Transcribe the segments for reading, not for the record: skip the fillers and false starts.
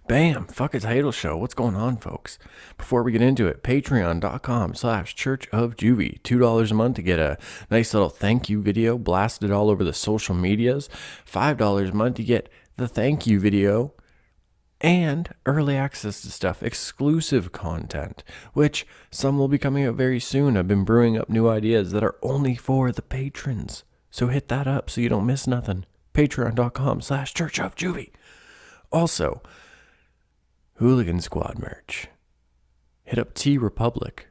Bam, fuck a title show. What's going on, folks? Before we get into it, patreon.com/churchofjuvie. $2 a month to get a nice little thank you video blasted all over the social medias. $5 a month to get the thank you video and early access to stuff, exclusive content, which some will be coming out very soon. I've been brewing up new ideas that are only for the patrons. So hit that up so you don't miss nothing. Patreon.com/churchofjuvie. Also, Hooligan Squad merch. Hit up T Republic.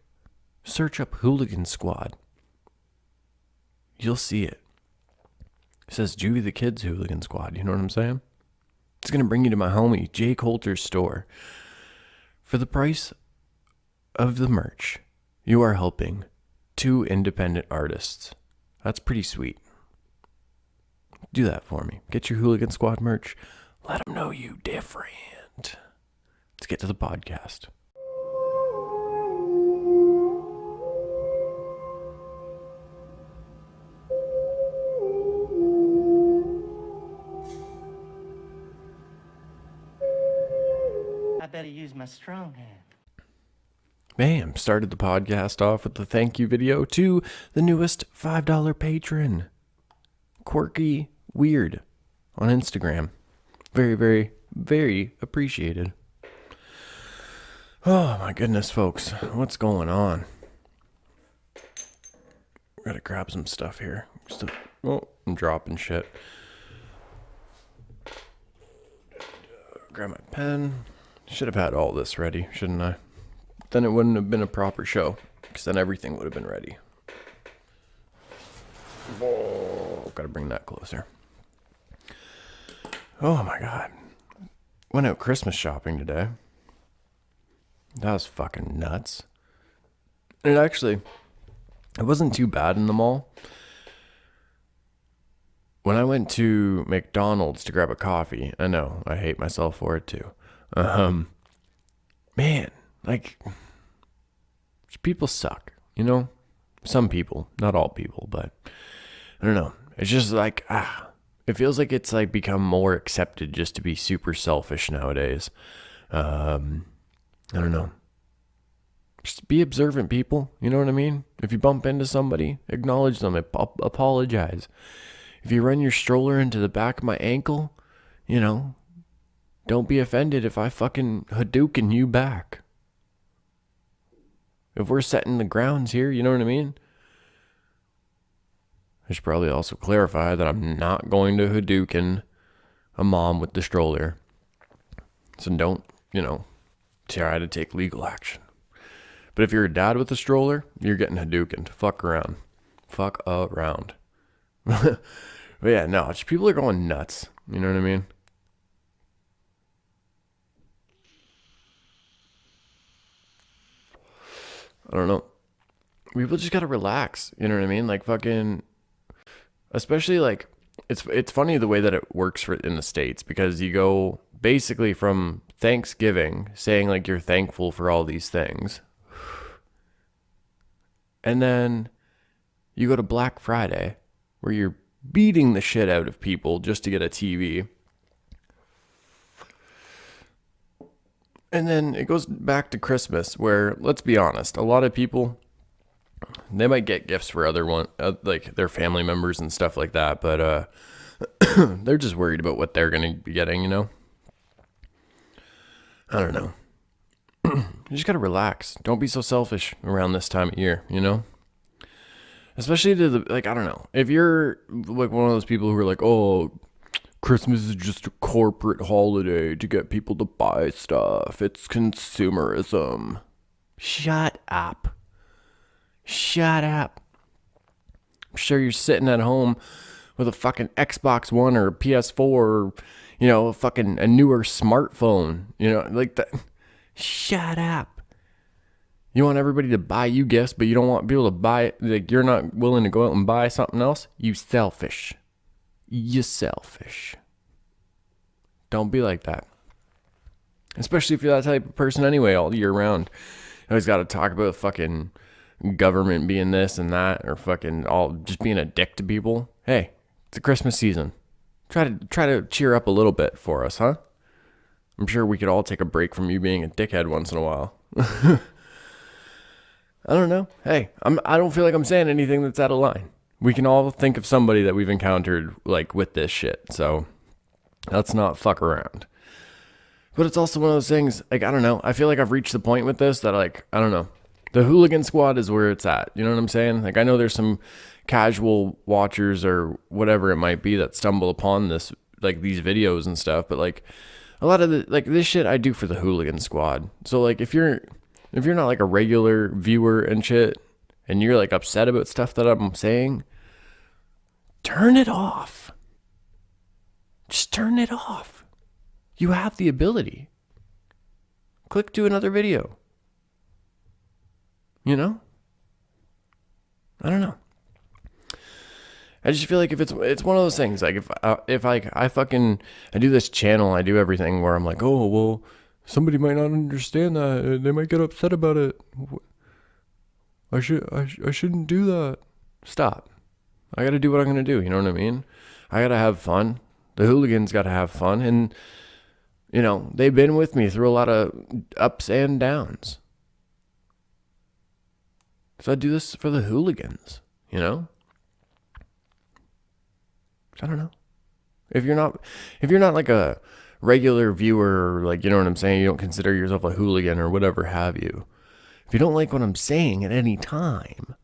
Search up Hooligan Squad. You'll see it. It says JuvyThaKid's Hooligan Squad. You know what I'm saying? It's going to bring you to my homie Jay Coulter's store. For the price of the merch, you are helping 2 independent artists. That's pretty sweet. Do that for me. Get your Hooligan Squad merch. Let them know you different. Let's get to the podcast. I better use my strong hand. Bam, started the podcast off with the thank you video to the newest $5 patron. Quirky Weird on Instagram. Very, very, very appreciated. Oh my goodness, folks. What's going on? Gotta grab some stuff here. I'm dropping shit. Grab my pen. Should have had all this ready, shouldn't I? Then it wouldn't have been a proper show, because then everything would have been ready. Whoa, gotta bring that closer. Oh my god. Went out Christmas shopping today. That was fucking nuts. And it wasn't too bad in the mall. When I went to McDonald's to grab a coffee, I know, I hate myself for it too. Man, like, people suck, you know? Some people, not all people, but I don't know. It's just like, it feels like it's like become more accepted just to be super selfish nowadays. I don't know. Just be observant, people. You know what I mean? If you bump into somebody, acknowledge them, apologize. If you run your stroller into the back of my ankle, you know, don't be offended if I fucking Hadouken you back. If we're setting the grounds here, you know what I mean? I should probably also clarify that I'm not going to Hadouken a mom with the stroller. So don't, try to take legal action. But if you're a dad with a stroller, you're getting Hadoukened. Fuck around. Fuck around. But yeah, no, just people are going nuts. You know what I mean? I don't know. People just gotta relax. You know what I mean? Like fucking, especially like, it's funny the way that it works in the States, because you go basically from Thanksgiving saying like you're thankful for all these things, and then you go to Black Friday where you're beating the shit out of people just to get a TV. And then it goes back to Christmas where, let's be honest, a lot of people, they might get gifts for like their family members and stuff like that, but they're just worried about what they're going to be getting, you know? I don't know. You just got to relax. Don't be so selfish around this time of year, you know? Especially to I don't know. If you're like one of those people who are like, oh, Christmas is just a corporate holiday to get people to buy stuff. It's consumerism. Shut up. Shut up. I'm sure you're sitting at home with a fucking Xbox One or a PS4 or, a newer smartphone. Like that. Shut up. You want everybody to buy you gifts, but you don't want people to buy it. Like, you're not willing to go out and buy something else? You selfish. You selfish. Don't be like that. Especially if you're that type of person anyway, all year round. You always got to talk about fucking government being this and that, or fucking all just being a dick to people. Hey, it's the Christmas season. Try to cheer up a little bit for us, huh? I'm sure we could all take a break from you being a dickhead once in a while. I don't know. Hey, I don't feel like I'm saying anything that's out of line. We can all think of somebody that we've encountered like with this shit. So let's not fuck around. But it's also one of those things, like, I don't know. I feel like I've reached the point with this that, like, I don't know. The hooligan squad is where it's at. You know what I'm saying? Like, I know there's some casual watchers or whatever it might be that stumble upon this, like, these videos and stuff. But, like, a lot of the, like, this shit I do for the hooligan squad. So, like, if you're not, like, a regular viewer and shit, and you're, like, upset about stuff that I'm saying, turn it off. Just turn it off. You have the ability. Click to another video. You know? I don't know. I just feel like if it's one of those things, like if I do this channel, I do everything where I'm like, oh well, somebody might not understand that, they might get upset about it. I shouldn't do that. Stop. I got to do what I'm gonna do. You know what I mean? I gotta have fun. The hooligans gotta have fun, and you know, they've been with me through a lot of ups and downs. So I do this for the hooligans, you know? I don't know. If you're not like a regular viewer, or like, you know what I'm saying, you don't consider yourself a hooligan or whatever have you. If you don't like what I'm saying at any time,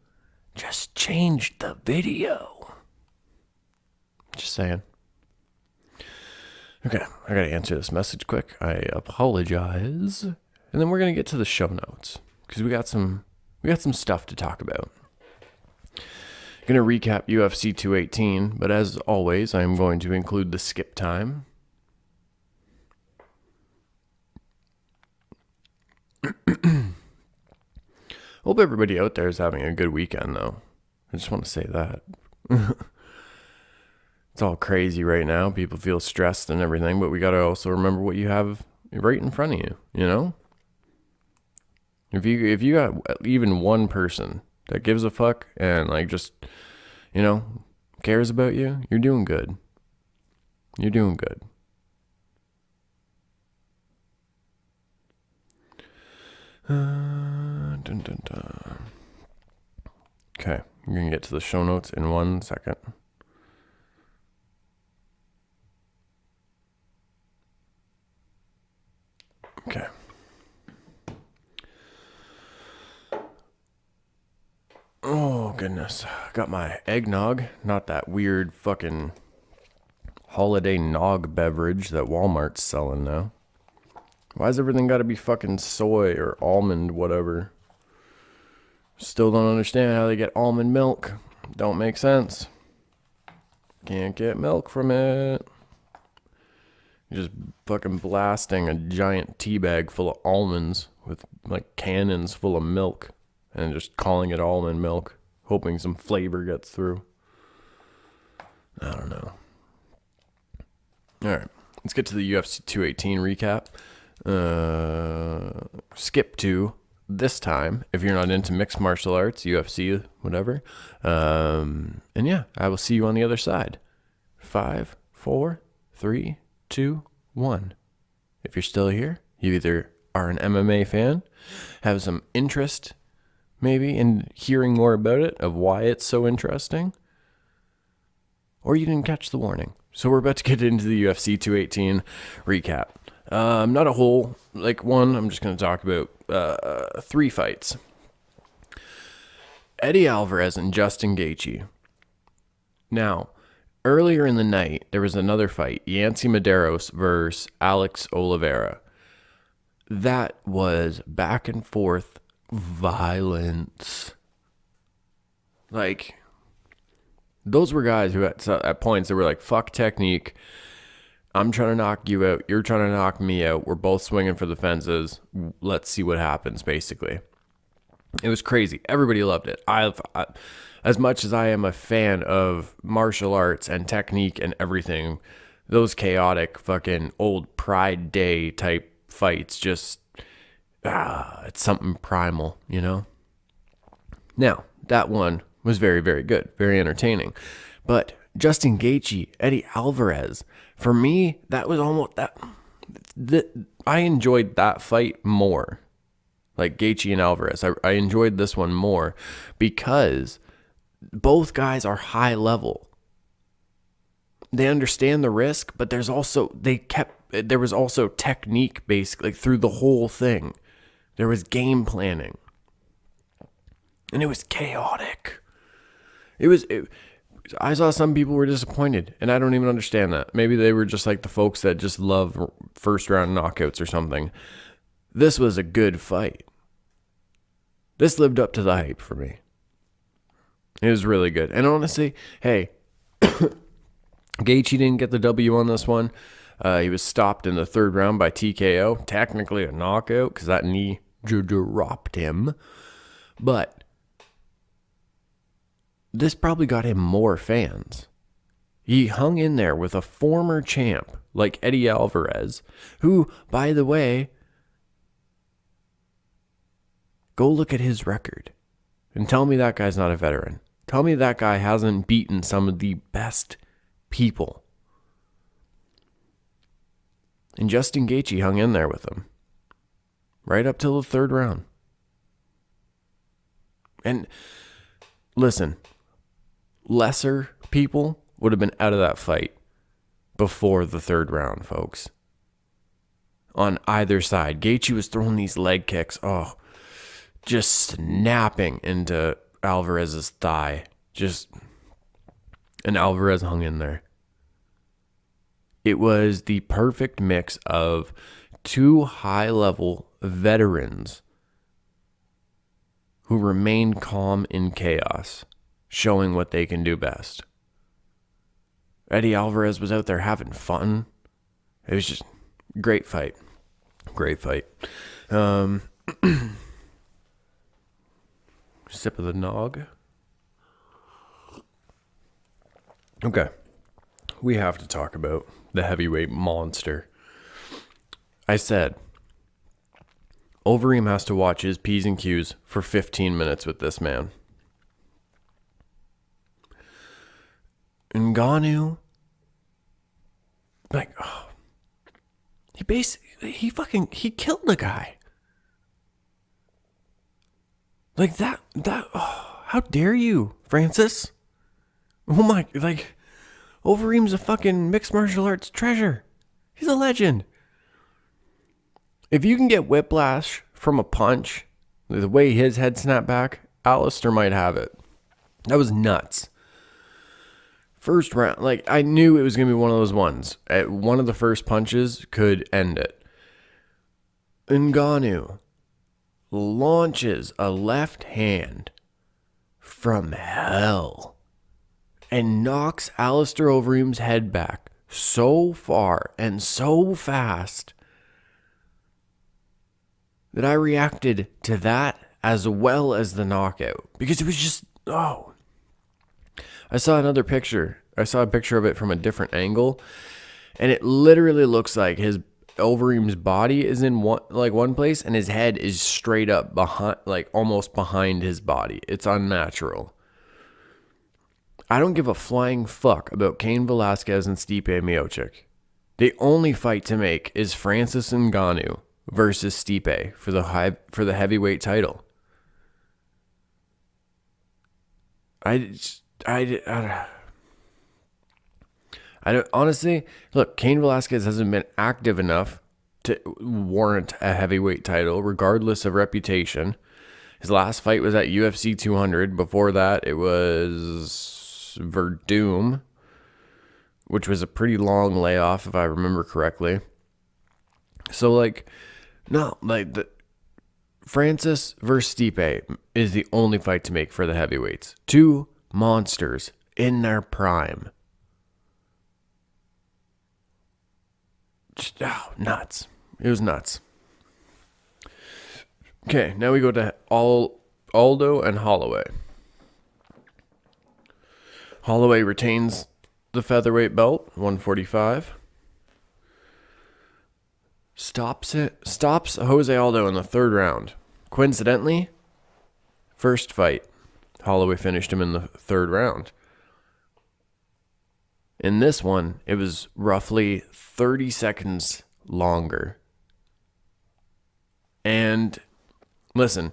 just change the video. Just saying. Okay, I gotta answer this message quick. I apologize. And then we're gonna get to the show notes, because we got some stuff to talk about. Gonna recap UFC 218, but as always, I'm going to include the skip time. Hope everybody out there is having a good weekend, though. I just want to say that. It's all crazy right now. People feel stressed and everything, but we got to also remember what you have right in front of you, you know? If you got even one person that gives a fuck and like just, you know, cares about you, you're doing good. You're doing good. Dun, dun, dun. Okay, I'm going to get to the show notes in 1 second. Okay. Oh, goodness. Got my eggnog. Not that weird fucking holiday nog beverage that Walmart's selling now. Why's everything got to be fucking soy or almond whatever? Still don't understand how they get almond milk. Don't make sense. Can't get milk from it. You're just fucking blasting a giant tea bag full of almonds with like cannons full of milk and just calling it almond milk, hoping some flavor gets through. I don't know. All right, let's get to the UFC 218 recap. Skip to this time if you're not into mixed martial arts, UFC, whatever. And yeah, I will see you on the other side. 5, 4, 3, 2, 1. If you're still here, you either are an MMA fan, have some interest maybe in hearing more about it, of why it's so interesting, or you didn't catch the warning. So we're about to get into the UFC 218 recap. Not a whole one. I'm just going to talk about 3 fights. Eddie Alvarez and Justin Gaethje. Now, earlier in the night, there was another fight, Yancy Medeiros versus Alex Oliveira. That was back and forth violence. Like, those were guys who at points they were like, fuck technique. I'm trying to knock you out. You're trying to knock me out. We're both swinging for the fences. Let's see what happens, basically. It was crazy. Everybody loved it. I as much as I am a fan of martial arts and technique and everything, those chaotic fucking old Pride Day type fights just, it's something primal, you know? Now, that one was very, very good. Very entertaining. But Justin Gaethje, Eddie Alvarez, for me, that was almost I enjoyed that fight more. Like Gaethje and Alvarez, I enjoyed this one more because both guys are high level. They understand the risk, but there was also technique basically through the whole thing. There was game planning. And it was chaotic. I saw some people were disappointed, and I don't even understand that. Maybe they were just like the folks that just love first round knockouts or something. This was a good fight. This lived up to the hype for me. It was really good. And honestly, hey, Gaethje didn't get the W on this one. He was stopped in the third round by TKO. Technically a knockout because that knee dropped him. But this probably got him more fans. He hung in there with a former champ like Eddie Alvarez, who, by the way, go look at his record and tell me that guy's not a veteran. Tell me that guy hasn't beaten some of the best people. And Justin Gaethje hung in there with him right up till the third round. And listen, lesser people would have been out of that fight before the third round, folks. On either side. Gaethje was throwing these leg kicks. Oh, just snapping into Alvarez's thigh. And Alvarez hung in there. It was the perfect mix of two high-level veterans who remain calm in chaos, showing what they can do best. Eddie Alvarez was out there having fun. It was just great fight. Great fight. Sip of the nog. Okay. We have to talk about the heavyweight monster. I said, Overeem has to watch his P's and Q's for 15 minutes with this man. Ngannou, he killed the guy. How dare you, Francis? Overeem's a fucking mixed martial arts treasure. He's a legend. If you can get whiplash from a punch, the way his head snapped back, Alistair might have it. That was nuts. First round, I knew it was going to be one of those ones. One of the first punches could end it. Ngannou launches a left hand from hell and knocks Alistair Overeem's head back so far and so fast that I reacted to that as well as the knockout. Because it was just, I saw another picture. I saw a picture of it from a different angle, and it literally looks like his Overeem's body is in one place, and his head is straight up behind, almost behind his body. It's unnatural. I don't give a flying fuck about Cain Velasquez and Stipe Miocic. The only fight to make is Francis Ngannou versus Stipe for the heavyweight title. I don't honestly look. Cain Velasquez hasn't been active enough to warrant a heavyweight title, regardless of reputation. His last fight was at UFC 200. Before that, it was Verdum, which was a pretty long layoff, if I remember correctly. So, Francis versus Stipe is the only fight to make for the heavyweights. Two monsters in their prime. Just, nuts. It was nuts. Okay, now we go to Aldo and Holloway. Holloway retains the featherweight belt, 145. Stops Jose Aldo in the third round. Coincidentally, first fight, Holloway finished him in the third round. In this one, it was roughly 30 seconds longer. And listen,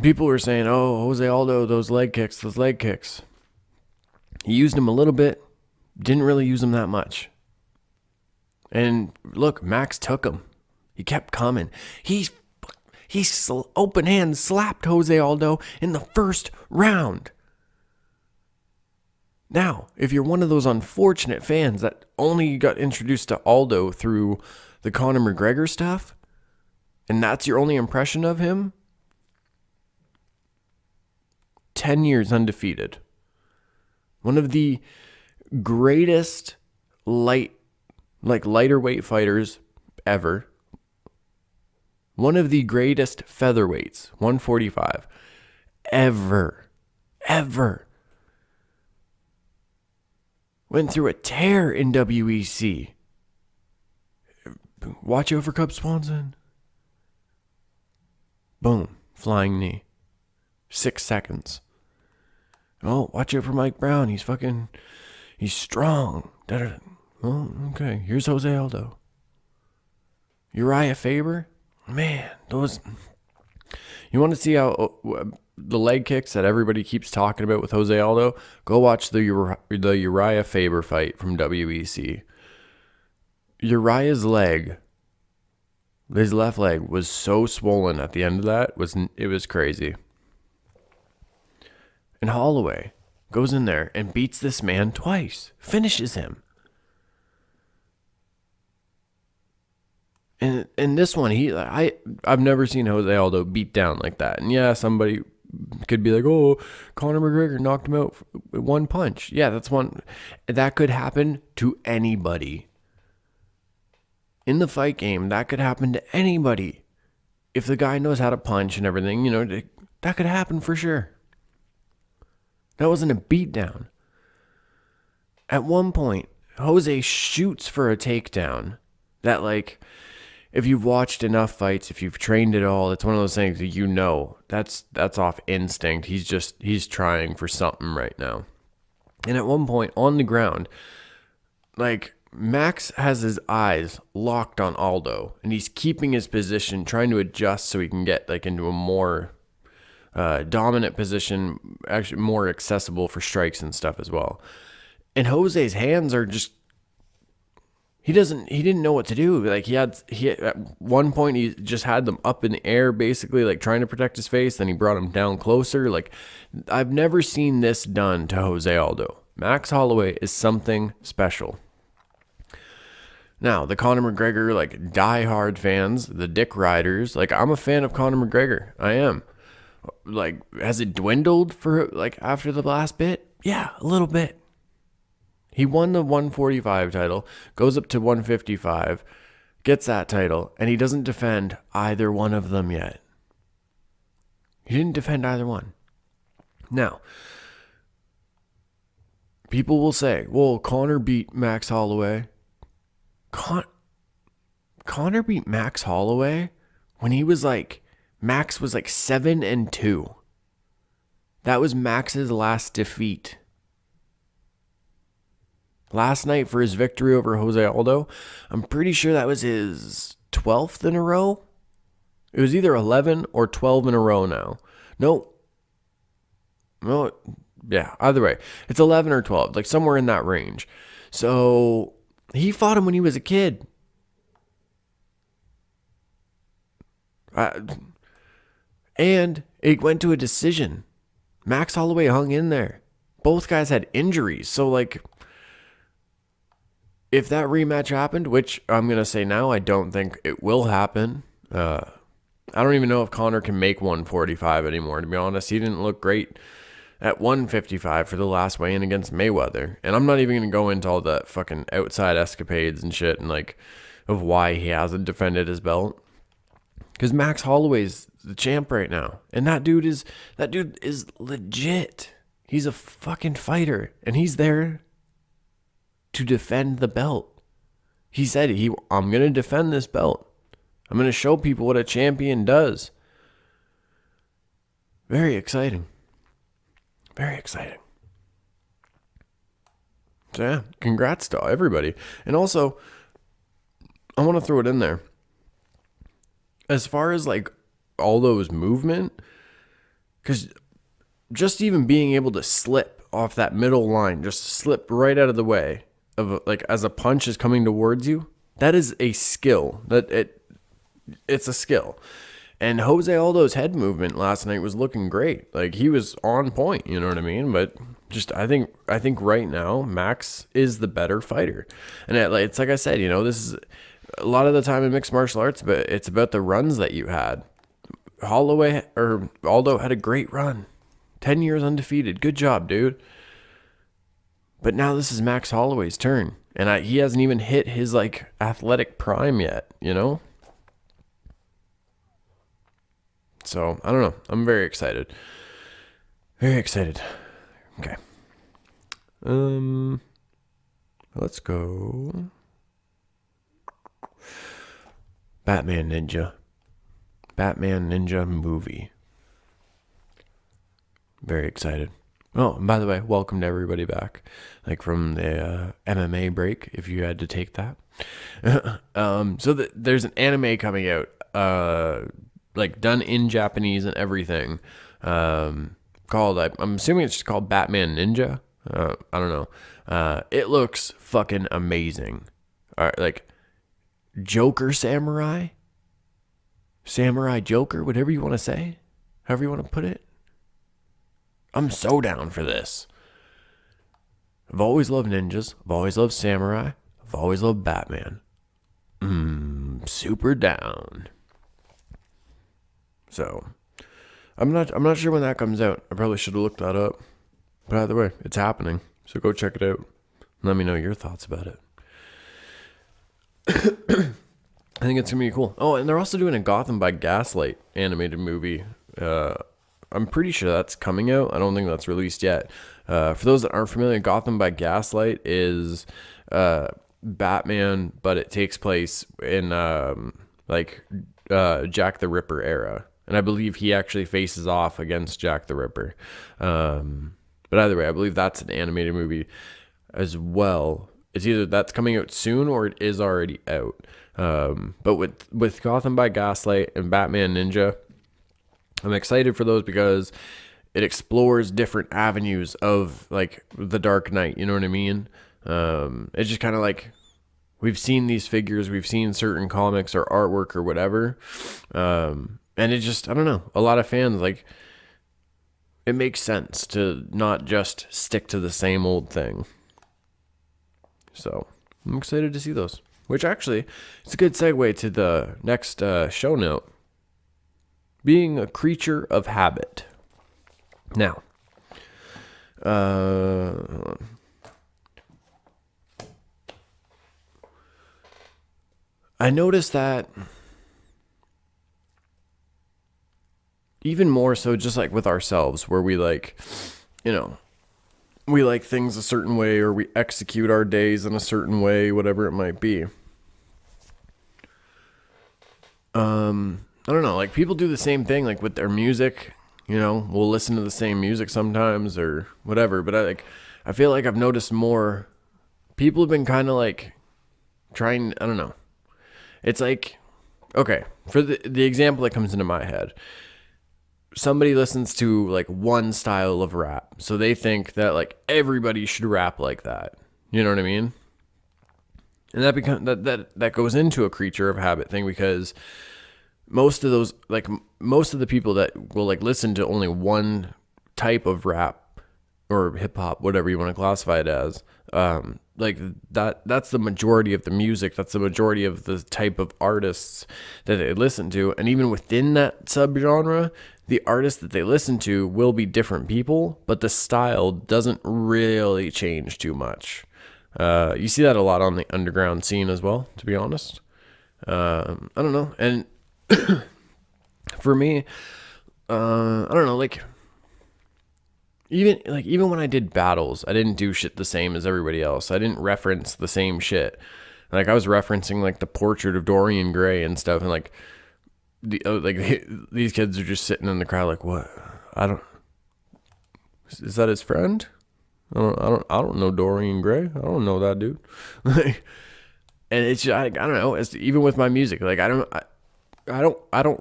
people were saying, oh, Jose Aldo, those leg kicks. He used them a little bit, didn't really use them that much. And look, Max took him. He kept coming. He open hand slapped Jose Aldo in the first round. Now, if you're one of those unfortunate fans that only got introduced to Aldo through the Conor McGregor stuff, and that's your only impression of him, 10 years undefeated. One of the greatest lighter weight fighters ever. One of the greatest featherweights, 145, ever. Went through a tear in WEC. Watch out for Cub Swanson. Boom, flying knee. 6 seconds. Oh, watch out for Mike Brown. He's strong. Da-da-da. Oh, okay. Here's Jose Aldo. Uriah Faber. Man, those. You want to see how the leg kicks that everybody keeps talking about with Jose Aldo? Go watch the Uriah Faber fight from WEC. Uriah's leg, his left leg, was so swollen at the end of that. It was crazy. And Holloway goes in there and beats this man twice. Finishes him. And in this one, I've never seen Jose Aldo beat down like that. And yeah, somebody could be like, oh, Conor McGregor knocked him out with one punch. Yeah, that's one. That could happen to anybody. In the fight game, that could happen to anybody. If the guy knows how to punch and everything, that could happen for sure. That wasn't a beatdown. At one point, Jose shoots for a takedown that, if you've watched enough fights, if you've trained at all, it's one of those things that that's off instinct. He's trying for something right now. And at one point on the ground, Max has his eyes locked on Aldo, and he's keeping his position, trying to adjust so he can get into a more dominant position, actually more accessible for strikes and stuff as well. And Jose's hands are just, he didn't know what to do. He at one point he just had them up in the air, basically trying to protect his face. Then he brought them down closer. I've never seen this done to Jose Aldo. Max Holloway is something special. Now, the Conor McGregor, diehard fans, the dick riders, I'm a fan of Conor McGregor. I am. Has it dwindled for, after the last bit? Yeah, a little bit. He won the 145 title, goes up to 155, gets that title, and he doesn't defend either one of them yet. He didn't defend either one. Now, people will say, well, Conor beat Max Holloway. Conor beat Max Holloway when he was Max was 7-2. That was Max's last defeat. Last night for his victory over Jose Aldo, I'm pretty sure that was his 12th in a row. It was either 11 or 12 in a row now. No, yeah, either way. It's 11 or 12, somewhere in that range. So he fought him when he was a kid. And it went to a decision. Max Holloway hung in there. Both guys had injuries. So, if that rematch happened, which I'm going to say now, I don't think it will happen. I don't even know if Conor can make 145 anymore, to be honest. He didn't look great at 155 for the last weigh-in against Mayweather. And I'm not even going to go into all the fucking outside escapades and shit and, of why he hasn't defended his belt. Because Max Holloway's the champ right now. And that dude is legit. He's a fucking fighter. And he's there to defend the belt. He said, I'm going to defend this belt. I'm going to show people what a champion does. Very exciting. Very exciting. So yeah, congrats to everybody. And also, I want to throw it in there. As far as like Aldo's movement, because just even being able to slip off that middle line, just slip right out of the way of like as a punch is coming towards you, that is a skill. It's a skill. And Jose Aldo's head movement last night was looking great. Like he was on point, you know what I mean? But just I think right now Max is the better fighter. And it's like I said, you know, this is a lot of the time in mixed martial arts, but it's about the runs that you had. Aldo had a great run. 10 years undefeated. Good job, dude. But now this is Max Holloway's turn. And he hasn't even hit his like athletic prime yet, you know? So, I don't know. I'm very excited. Very excited. Okay. Let's go. Batman Ninja movie. Very excited. Oh, and by the way, welcome to everybody back. Like from the MMA break, if you had to take that. There's an anime coming out, like done in Japanese and everything, called, I'm assuming it's just called Batman Ninja. I don't know. It looks fucking amazing. Like Joker Samurai Joker, whatever you want to say, however you want to put it. I'm so down for this. I've always loved ninjas. I've always loved samurai. I've always loved Batman. Super down. So, I'm not sure when that comes out. I probably should have looked that up. But either way, it's happening. So go check it out. Let me know your thoughts about it. I think it's going to be cool. Oh, and they're also doing a Gotham by Gaslight animated movie. I'm pretty sure that's coming out. I don't think that's released yet. For those that aren't familiar, Gotham by Gaslight is Batman, but it takes place in Jack the Ripper era. And I believe he actually faces off against Jack the Ripper. But either way, I believe that's an animated movie as well. It's either that's coming out soon or it is already out. But with Gotham by Gaslight and Batman Ninja, I'm excited for those because it explores different avenues of like the Dark Knight. You know what I mean? It's just kind of like we've seen these figures, we've seen certain comics or artwork or whatever. And it just, I don't know, a lot of fans, like, it makes sense to not just stick to the same old thing. So I'm excited to see those, which actually it's a good segue to the next show note. Being a creature of habit. Now, I noticed that even more so just like with ourselves, where we like, you know, we like things a certain way or we execute our days in a certain way, whatever it might be. I don't know, like people do the same thing like with their music, you know, we'll listen to the same music sometimes or whatever, but I feel like I've noticed more people have been kind of like trying, I don't know. It's like, okay, for the example that comes into my head, somebody listens to like one style of rap, so they think that like everybody should rap like that. You know what I mean? And that goes into a creature of habit thing, because most of the people that will like listen to only one type of rap or hip hop, whatever you want to classify it as, like that's the majority of the music, that's the majority of the type of artists that they listen to. And even within that subgenre, the artists that they listen to will be different people, but the style doesn't really change too much. You see that a lot on the underground scene as well, to be honest. I don't know. And for me, I don't know, like even when I did battles, I didn't do shit the same as everybody else. I didn't reference the same shit. Like I was referencing like the portrait of Dorian Gray and stuff, and like these kids are just sitting in the crowd like, what? Is that his friend? I don't know Dorian Gray. I don't know that dude. Like, And it's just, I don't know. It's even with my music, like I don't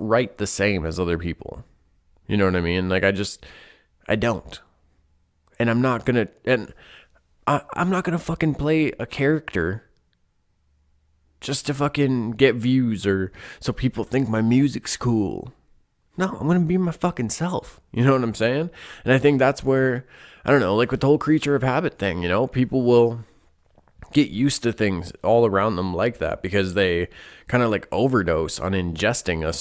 write the same as other people. You know what I mean? Like I don't, and I'm not gonna fucking play a character just to fucking get views or so people think my music's cool. No, I'm gonna be my fucking self. You know what I'm saying? And I think that's where, I don't know, like with the whole creature of habit thing, people will get used to things all around them like that because they kind of like overdose on ingesting a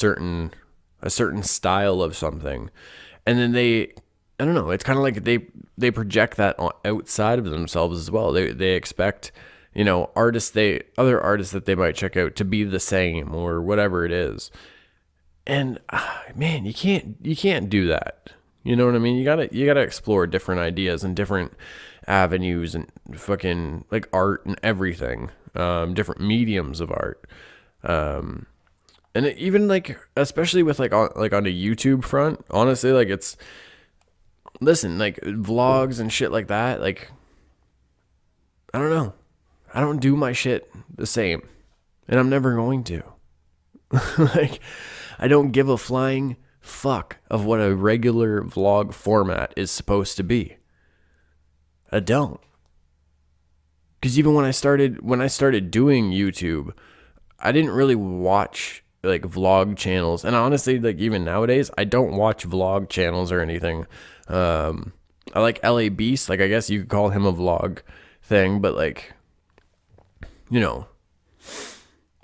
certain style of something. And then I don't know, it's kind of like they project that outside of themselves as well. They expect, other artists that they might check out to be the same or whatever it is. And man, you can't do that. You know what I mean? You gotta explore different ideas and different avenues and fucking like art and everything, different mediums of art, and even like especially with like on a YouTube front. Honestly, like listen, like vlogs and shit like that. Like I don't know, I don't do my shit the same, and I'm never going to. Like I don't give a flying fuck of what a regular vlog format is supposed to be. I don't. Because even when I started doing YouTube, I didn't really watch like vlog channels. And honestly, like even nowadays, I don't watch vlog channels or anything. I like LA Beast, like I guess you could call him a vlog thing, but like,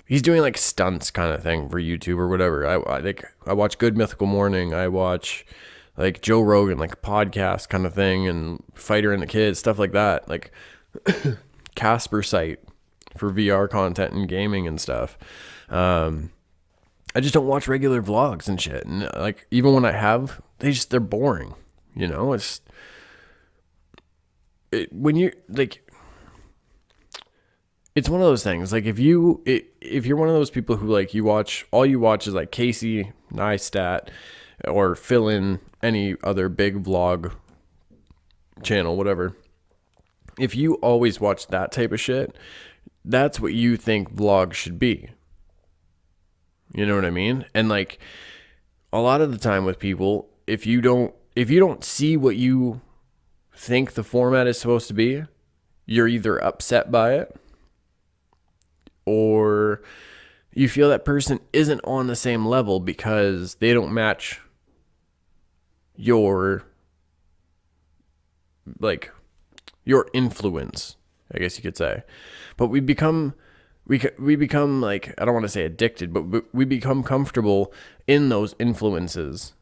he's doing like stunts kind of thing for YouTube or whatever. I watch Good Mythical Morning. I watch like Joe Rogan, like a podcast kind of thing, and Fighter and the Kids, stuff like that. Like Casper site for VR content and gaming and stuff. I just don't watch regular vlogs and shit. And like even when I have, they're boring. When you like. It's one of those things. Like if you're one of those people who like all you watch is like Casey Neistat or fill in any other big vlog channel, whatever. If you always watch that type of shit, that's what you think vlogs should be. You know what I mean? And like a lot of the time with people, if you don't see what you think the format is supposed to be, you're either upset by it, or you feel that person isn't on the same level because they don't match your influence, I guess you could say. But we become like, I don't want to say addicted, but we become comfortable in those influences,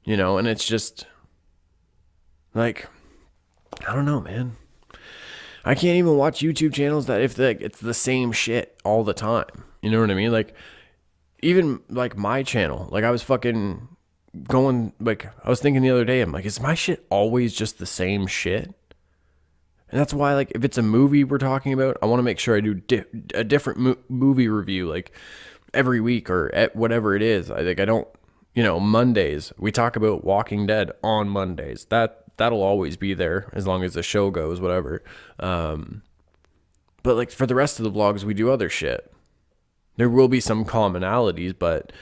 and it's just like, I don't know, man. I can't even watch YouTube channels that if it's the same shit all the time. You know what I mean? Like even like my channel, like I was fucking going, like I was thinking the other day, I'm like, is my shit always just the same shit? And that's why, like, if it's a movie we're talking about, I want to make sure I do a different movie review like every week or at whatever it is. I don't, Mondays we talk about Walking Dead on Mondays. That'll always be there as long as the show goes, whatever. But like for the rest of the vlogs, we do other shit. There will be some commonalities, but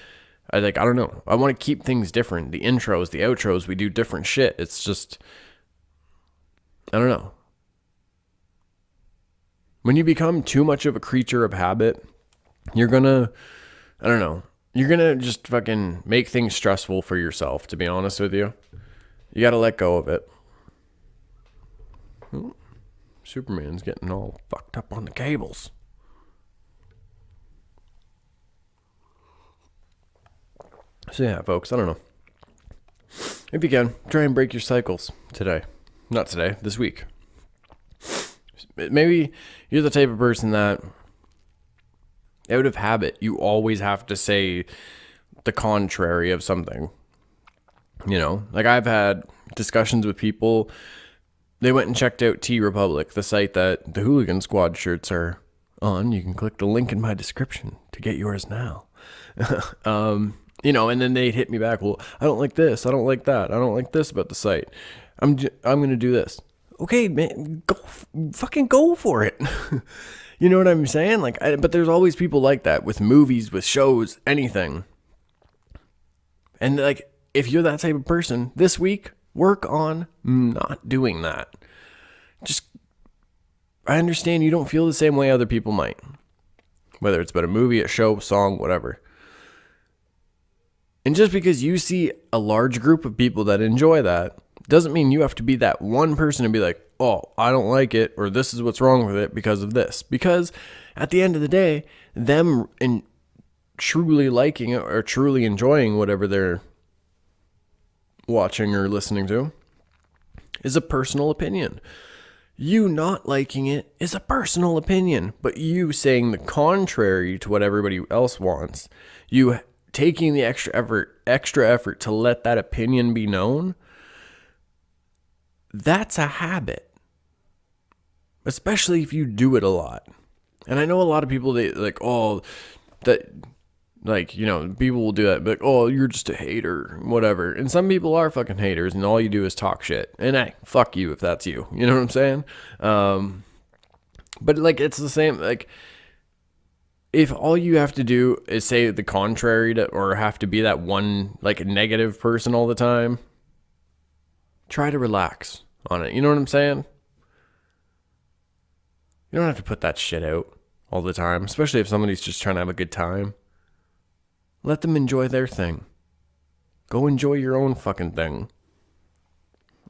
I don't know. I want to keep things different. The intros, the outros, we do different shit. It's just, I don't know. When you become too much of a creature of habit, you're gonna just fucking make things stressful for yourself, to be honest with you. You got to let go of it. Ooh, Superman's getting all fucked up on the cables. So yeah, folks, I don't know. If you can, try and break your cycles today. Not today, this week. Maybe you're the type of person that, out of habit, you always have to say the contrary of something. Like I've had discussions with people. They went and checked out T Republic, the site that the Hooligan Squad shirts are on. You can click the link in my description to get yours now. And then they'd hit me back. Well, I don't like this. I don't like that. I don't like this about the site. I'm going to do this. Okay, man, fucking go for it. You know what I'm saying? Like, but there's always people like that with movies, with shows, anything. And like, if you're that type of person, this week, work on not doing that. Just, I understand you don't feel the same way other people might. Whether it's about a movie, a show, song, whatever. And just because you see a large group of people that enjoy that, doesn't mean you have to be that one person and be like, oh, I don't like it, or this is what's wrong with it because of this. Because at the end of the day, them in truly liking it or truly enjoying whatever they're watching or listening to is a personal opinion. You not liking it is a personal opinion, but you saying the contrary to what everybody else wants, you taking the extra effort to let that opinion be known, that's a habit. Especially if you do it a lot. And I know a lot of people, they like, oh, that, like, you know, people will do that, but oh, you're just a hater, whatever. And some people are fucking haters, and all you do is talk shit. And hey, fuck you if that's you. You know what I'm saying? But like, it's the same, like, if all you have to do is say the contrary to, or have to be that one, like, negative person all the time, try to relax on it. You know what I'm saying? You don't have to put that shit out all the time, especially if somebody's just trying to have a good time. Let them enjoy their thing. Go enjoy your own fucking thing.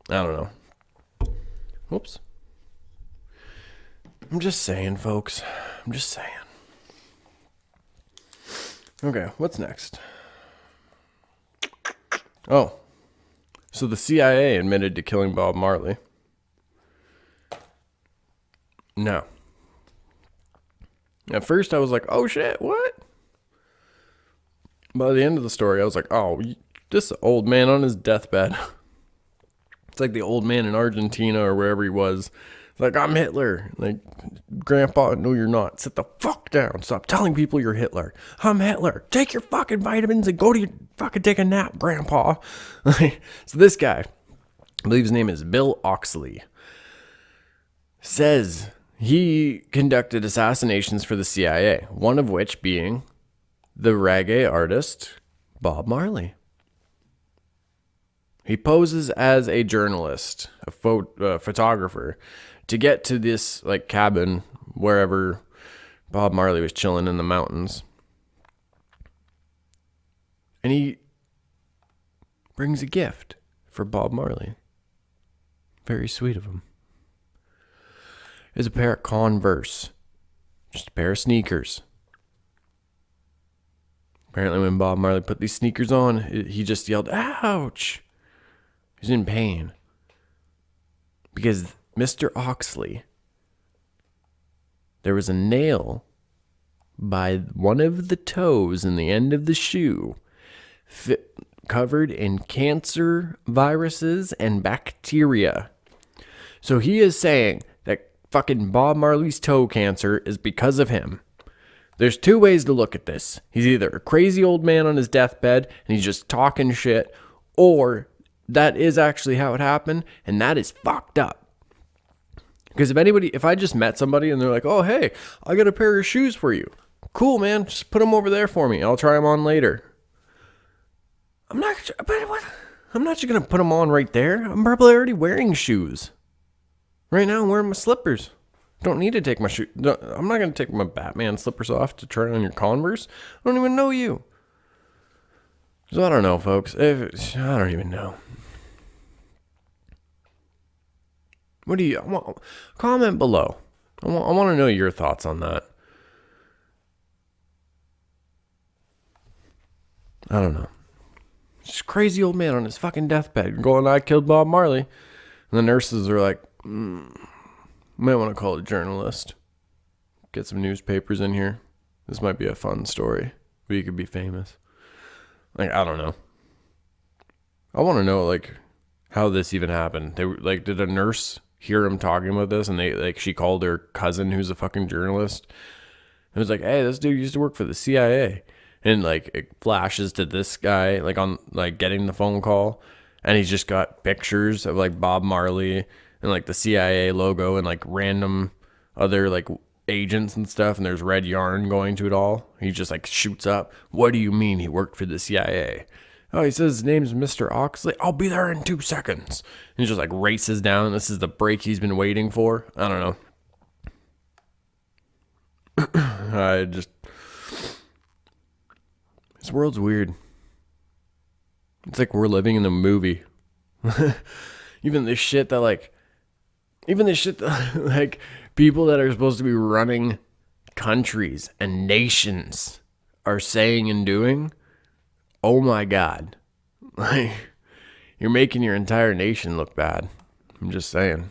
I don't know. Whoops. I'm just saying, folks. I'm just saying. Okay, what's next? Oh. So the CIA admitted to killing Bob Marley. No. At first I was like, oh shit, what? By the end of the story, I was like, oh, this old man on his deathbed. It's like the old man in Argentina or wherever he was. It's like, I'm Hitler. Like, Grandpa, no, you're not. Sit the fuck down. Stop telling people you're Hitler. I'm Hitler. Take your fucking vitamins and go to your fucking take a nap, Grandpa. So this guy, I believe his name is Bill Oxley, says he conducted assassinations for the CIA, one of which being the reggae artist Bob Marley. He poses as a journalist, a photographer, to get to this like cabin wherever Bob Marley was chilling in the mountains. And he brings a gift for Bob Marley. Very sweet of him. It's a pair of Converse. Just a pair of sneakers. Apparently when Bob Marley put these sneakers on, he just yelled, ouch! He's in pain. Because Mr. Oxley, there was a nail by one of the toes in the end of the shoe covered in cancer viruses and bacteria. So he is saying that fucking Bob Marley's toe cancer is because of him. There's two ways to look at this. He's either a crazy old man on his deathbed and he's just talking shit, or that is actually how it happened, and that is fucked up. Because if I just met somebody and they're like, oh, hey, I got a pair of shoes for you. Cool, man. Just put them over there for me. I'll try them on later. I'm not just going to put them on right there. I'm probably already wearing shoes. Right now, I'm wearing my slippers. Don't need to take my shoes. I'm not going to take my Batman slippers off to try on your Converse. I don't even know you. So I don't know, folks. I don't even know. What do you comment below? I want to know your thoughts on that. I don't know. Just crazy old man on his fucking deathbed going, I killed Bob Marley. And the nurses are like, might want to call a journalist. Get some newspapers in here. This might be a fun story. We could be famous. Like, I don't know. I want to know, like, how this even happened. They like, did a nurse hear him talking about this, and she called her cousin, who's a fucking journalist. It was like, hey, this dude used to work for the CIA, and like it flashes to this guy, like on like getting the phone call, and he's just got pictures of like Bob Marley and like the CIA logo and like random other like agents and stuff, and there's red yarn going to it all. He just like shoots up. What do you mean he worked for the CIA? Oh, he says his name's Mr. Oxley. I'll be there in 2 seconds. And he just like races down, and this is the break he's been waiting for. I don't know. This world's weird. It's like we're living in a movie. Even this shit that like people that are supposed to be running countries and nations are saying and doing. Oh my God. Like, you're making your entire nation look bad. I'm just saying.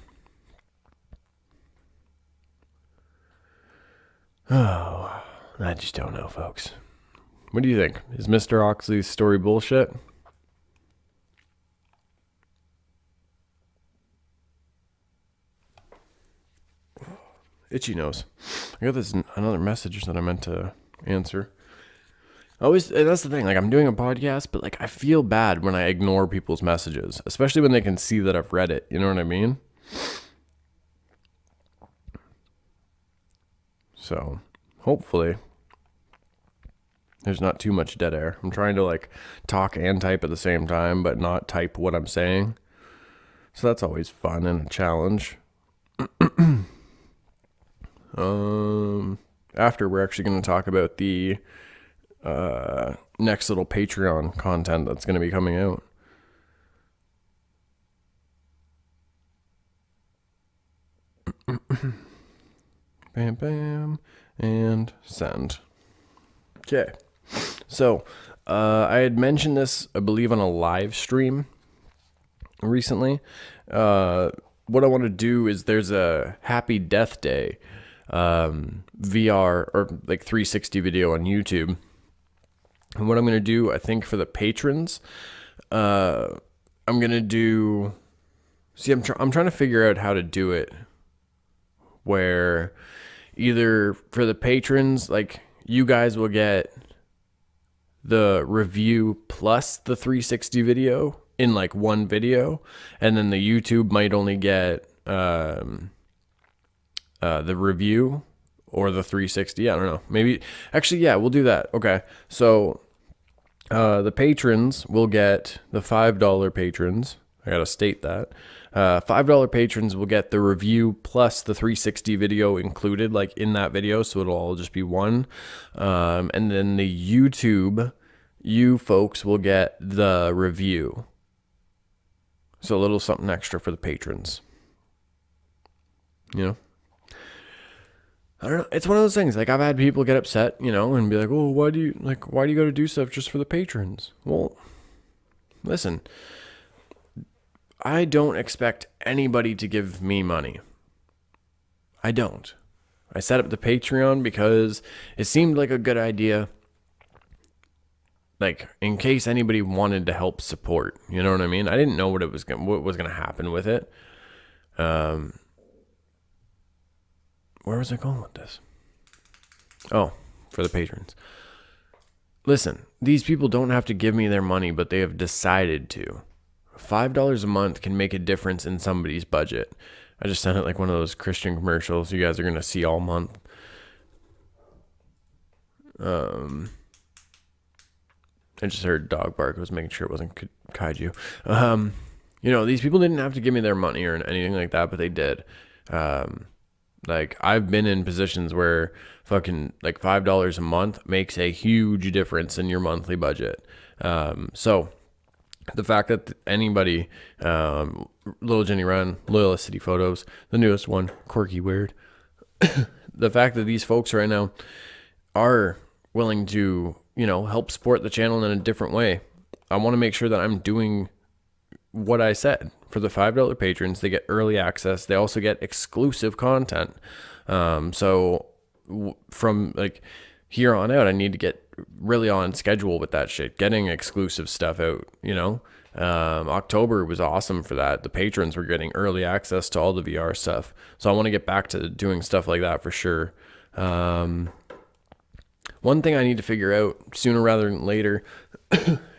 Oh, I just don't know, folks. What do you think? Is Mr. Oxley's story bullshit? Itchy nose. I got another message that I meant to answer. And that's the thing, like I'm doing a podcast, but like I feel bad when I ignore people's messages, especially when they can see that I've read it. You know what I mean? So hopefully there's not too much dead air. I'm trying to like talk and type at the same time, but not type what I'm saying. So that's always fun and a challenge. After we're actually going to talk about the next little Patreon content that's going to be coming out. Bam, bam, and send. Okay. So, I had mentioned this, I believe, on a live stream recently. What I want to do is there's a Happy Death Day VR or like 360 video on YouTube. And what I'm going to do, I think for the patrons, I'm going to do, I'm trying to figure out how to do it where either for the patrons, like you guys will get the review plus the 360 video in like one video, and then the YouTube might only get the review or the 360. I don't know. Maybe actually, yeah, we'll do that. Okay. So the patrons will get the $5 patrons. I got to state that. $5 patrons will get the review plus the 360 video included, like in that video. So it'll all just be one. And then the YouTube, you folks will get the review. So a little something extra for the patrons. You know? I don't know. It's one of those things. Like I've had people get upset, you know, and be like, "Oh, why do you go to do stuff just for the patrons?" Well, listen, I don't expect anybody to give me money. I don't. I set up the Patreon because it seemed like a good idea. Like in case anybody wanted to help support, you know what I mean? I didn't know what was going to happen with it. Where was I going with this? Oh, for the patrons. Listen, these people don't have to give me their money, but they have decided to. $5 a month can make a difference in somebody's budget. I just sent it like one of those Christian commercials you guys are going to see all month. I just heard dog bark. I was making sure it wasn't kaiju. You know, these people didn't have to give me their money or anything like that, but they did. Like I've been in positions where fucking like $5 a month makes a huge difference in your monthly budget. So the fact that anybody, Little Jenny Run, Loyalist City Photos, the newest one, Quirky Weird, the fact that these folks right now are willing to, you know, help support the channel in a different way. I want to make sure that I'm doing what I said. For the $5 patrons, they get early access. They also get exclusive content. So from like here on out, I need to get really on schedule with that shit, getting exclusive stuff out, you know. October was awesome for that. The patrons were getting early access to all the VR stuff. So I want to get back to doing stuff like that for sure. One thing I need to figure out sooner rather than later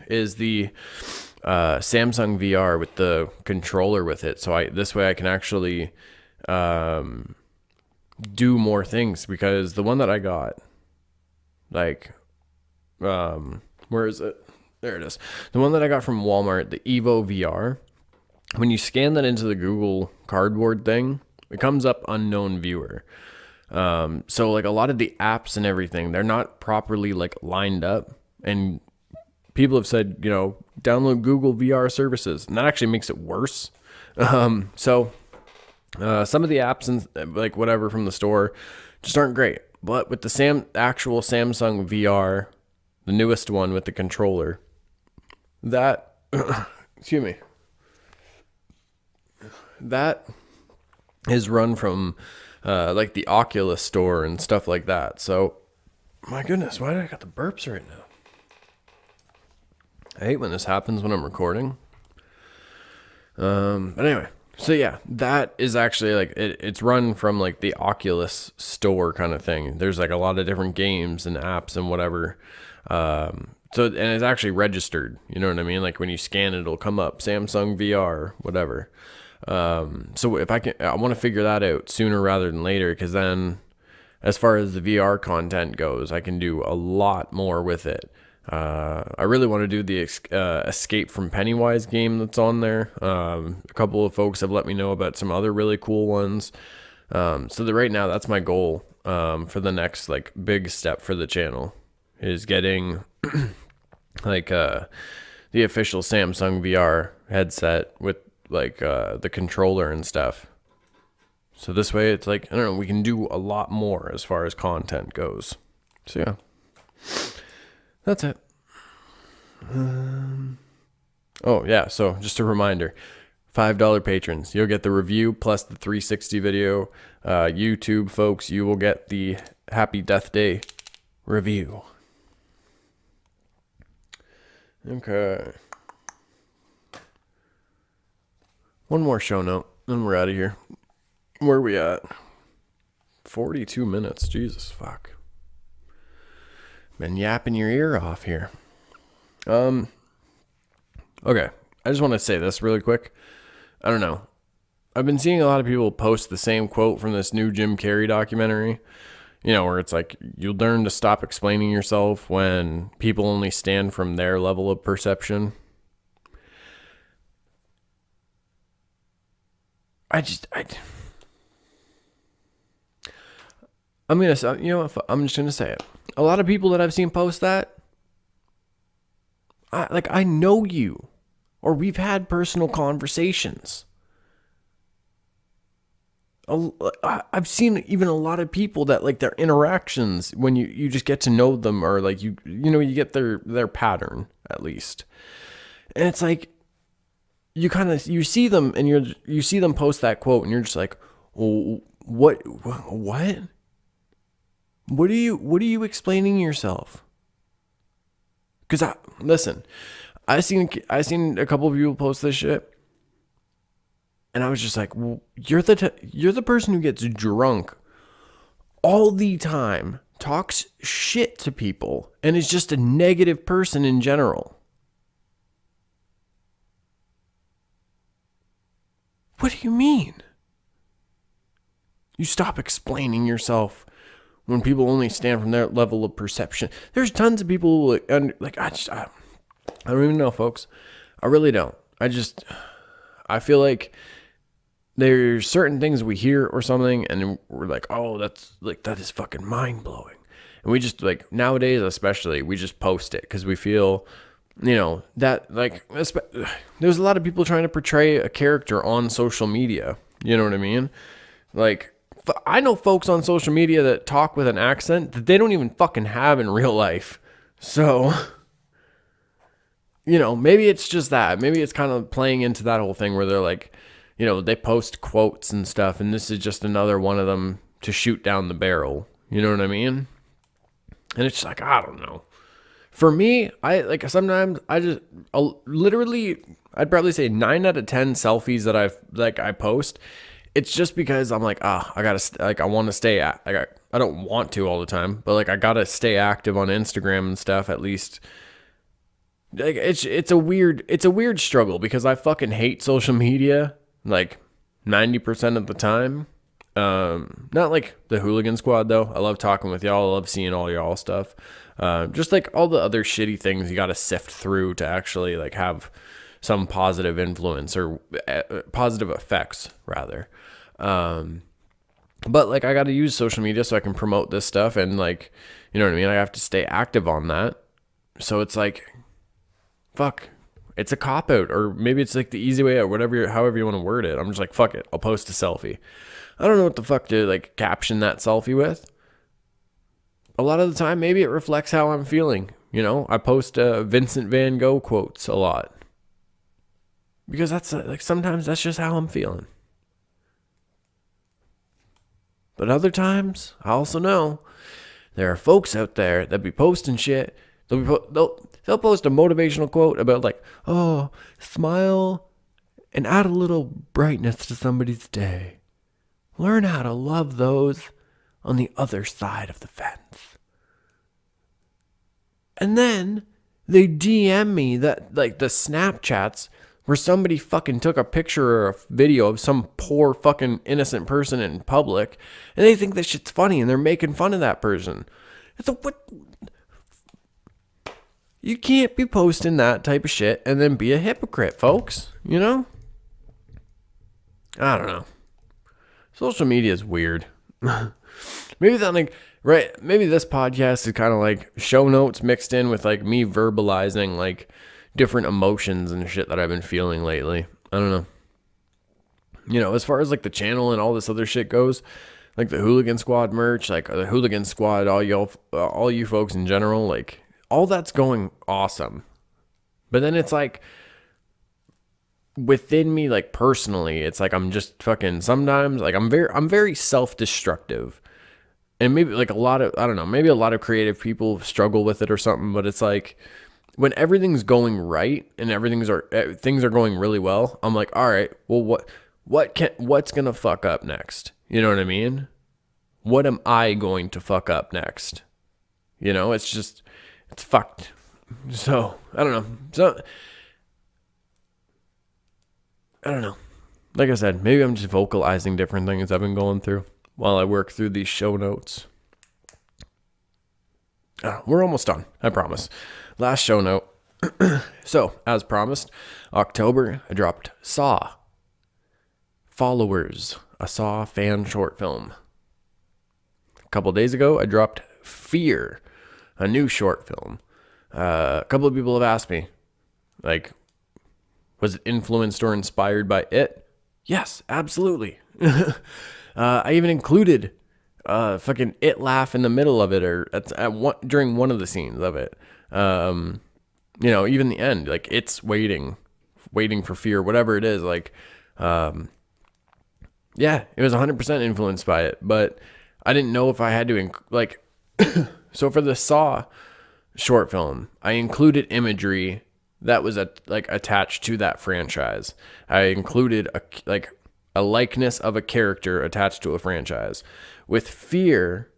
is the Samsung VR with the controller with it. So this way I can actually do more things, because the one that I got, like, where is it? There it is. The one that I got from Walmart, the Evo VR, when you scan that into the Google Cardboard thing, it comes up unknown viewer. So like a lot of the apps and everything, they're not properly like lined up, and people have said, download Google VR services, and that actually makes it worse. So some of the apps and like whatever from the store just aren't great. But with the actual Samsung VR, the newest one with the controller, that excuse me, that is run from like the Oculus store and stuff like that. So my goodness, why did I got the burps right now? I hate when this happens when I'm recording. But anyway, so yeah, that is actually like it's run from like the Oculus store kind of thing. There's like a lot of different games and apps and whatever. So and it's actually registered. You know what I mean? Like when you scan it, it'll come up Samsung VR, whatever. So if I want to figure that out sooner rather than later, because then as far as the VR content goes, I can do a lot more with it. I really want to do the Escape from Pennywise game that's on there. A couple of folks have let me know about some other really cool ones. Right now, that's my goal for the next like big step for the channel, is getting like the official Samsung VR headset with like the controller and stuff. So this way, it's like, I don't know, we can do a lot more as far as content goes. So yeah. That's it. Oh, yeah. So just a reminder, $5 patrons, you'll get the review plus the 360 video. YouTube folks, you will get the Happy Death Day review. Okay. One more show note, then we're out of here. Where are we at? 42 minutes. Jesus, fuck. Been yapping your ear off here. Okay. I just want to say this really quick. I don't know. I've been seeing a lot of people post the same quote from this new Jim Carrey documentary, where it's like, you learn to stop explaining yourself when people only stand from their level of perception. I'm just gonna say it. A lot of people that I've seen post that, I know you, or we've had personal conversations. I've seen even a lot of people that like their interactions, when you just get to know them, or like you get their pattern at least, and it's like you see them and you see them post that quote, and you're just like, oh, what? What are you explaining yourself? Because listen, I seen a couple of people post this shit, and I was just like, well, you're the person who gets drunk all the time, talks shit to people, and is just a negative person in general. What do you mean? You stop explaining yourself when people only stand from their level of perception. There's tons of people I don't even know, folks. I really don't. I feel like there's certain things we hear or something, and we're like, oh, that is fucking mind blowing. And we just like, nowadays especially, we just post it because we feel, that like, there's a lot of people trying to portray a character on social media. You know what I mean? Like, I know folks on social media that talk with an accent that they don't even fucking have in real life. So, maybe it's just that. Maybe it's kind of playing into that whole thing where they're like, they post quotes and stuff, and this is just another one of them to shoot down the barrel. You know what I mean? And it's just like, I don't know. For me, sometimes literally, I'd probably say 9 out of 10 selfies that I post, it's just because I'm like, I want to stay I don't want to all the time, but like I gotta stay active on Instagram and stuff at least. Like it's a weird struggle because I fucking hate social media like 90% of the time, Not like the Hooligan Squad though. I love talking with y'all. I love seeing all y'all stuff. Just like all the other shitty things you got to sift through to actually like have some positive influence or positive effects rather. But like I got to use social media so I can promote this stuff and like, you know what I mean? I have to stay active on that. So it's like, fuck, it's a cop out, or maybe it's like the easy way out, however you want to word it. I'm just like, fuck it. I'll post a selfie. I don't know what the fuck to like caption that selfie with. A lot of the time, maybe it reflects how I'm feeling. You know, I post Vincent Van Gogh quotes a lot because that's like sometimes that's just how I'm feeling. But other times, I also know there are folks out there that be posting shit. They'll post a motivational quote about like, oh, smile and add a little brightness to somebody's day. Learn how to love those on the other side of the fence. And then they DM me that like the Snapchats where somebody fucking took a picture or a video of some poor fucking innocent person in public, and they think that shit's funny and they're making fun of that person. It's what? You can't be posting that type of shit and then be a hypocrite, folks. You know? I don't know. Social media is weird. Maybe that like right. Maybe this podcast is kind of like show notes mixed in with like me verbalizing like different emotions and shit that I've been feeling lately. I don't know. You know, as far as like the channel and all this other shit goes, like the Hooligan Squad merch, like the Hooligan Squad, all you folks in general, like all that's going awesome. But then it's like within me, like personally, it's like I'm just fucking sometimes like I'm very self-destructive. And maybe like maybe a lot of creative people struggle with it or something, but it's like when everything's going right and things are going really well, I'm like, all right, well, what's going to fuck up next? You know what I mean? What am I going to fuck up next? You know, it's fucked. So, I don't know. I don't know. Like I said, maybe I'm just vocalizing different things I've been going through while I work through these show notes. We're almost done, I promise. Last show note. So, as promised, October, I dropped Saw. Followers, a Saw fan short film. A couple days ago, I dropped Fear, a new short film. A couple of people have asked me, like, was it influenced or inspired by it? Yes, absolutely. I even included fucking it laugh in the middle of it, or during one of the scenes of it. You know, even the end, like it's waiting for fear, whatever it is. Like, yeah, it was 100% influenced by it, but I didn't know if I had to so for the Saw short film, I included imagery that was attached to that franchise. I included a likeness of a character attached to a franchise. With Fear,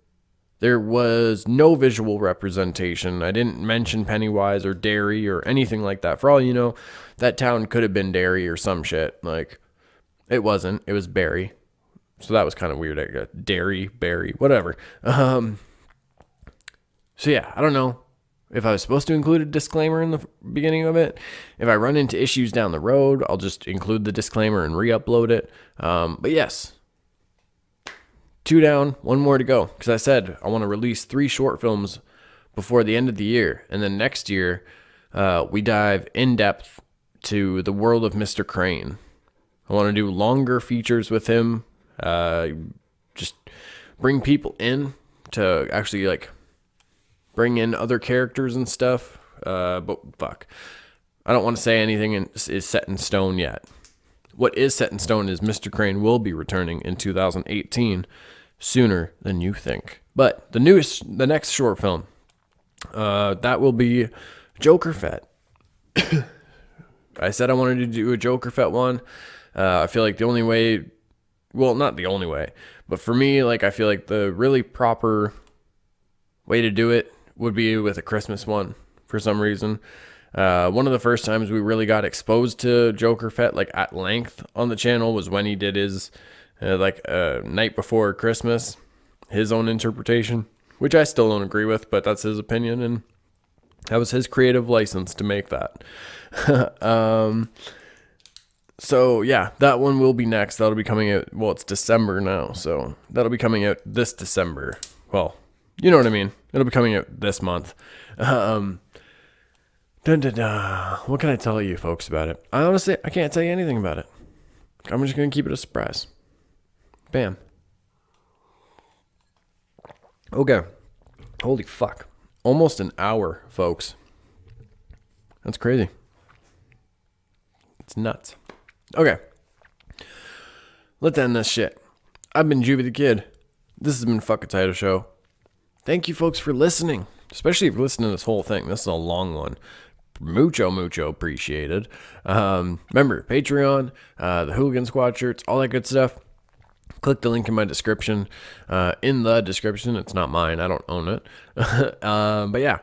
there was no visual representation. I didn't mention Pennywise or Derry or anything like that. For all you know, that town could have been Derry or some shit. Like, it wasn't. It was Barry. So that was kind of weird. I guess. Derry, Barry, whatever. So yeah, I don't know if I was supposed to include a disclaimer in the beginning of it. If I run into issues down the road, I'll just include the disclaimer and re-upload it. But yes, 2 down, 1 more to go. Because I said I want to release 3 short films before the end of the year. And then next year, we dive in depth to the world of Mr. Crane. I want to do longer features with him. Just bring people in to actually bring in other characters and stuff. But fuck, I don't want to say anything is set in stone yet. What is set in stone is Mr. Crane will be returning in 2018, sooner than you think. But the next short film, that will be Joker Fett. I said I wanted to do a Joker Fett one. I feel like the only way, well, not the only way, but for me, I feel like the really proper way to do it would be with a Christmas one for some reason. One of the first times we really got exposed to Joker Fett, at length on the channel, was when he did his like night before Christmas, his own interpretation, which I still don't agree with, but that's his opinion, and that was his creative license to make that. So yeah, that one will be next. That'll be coming out. Well, it's December now, so that'll be coming out this December. Well, you know what I mean. It'll be coming out this month. What can I tell you folks about it? I can't tell you anything about it. I'm just gonna keep it a surprise. Bam. Okay. Holy fuck. Almost an hour, folks. That's crazy. It's nuts. Okay. Let's end this shit. I've been JuvyThaKid. This has been Fuck a Title Show. Thank you folks for listening. Especially if you're listening to this whole thing. This is a long one. Mucho appreciated. Remember, Patreon, the Hooligan Squad shirts, all that good stuff. Click the link in my description. In the description, it's not mine. I don't own it. But yeah,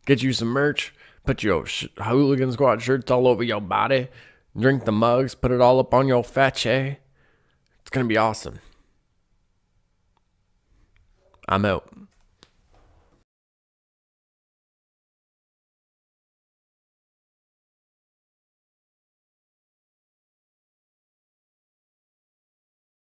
get you some merch. Put your Hooligan Squad shirts all over your body. Drink the mugs. Put it all up on your fetch. It's going to be awesome. I'm out.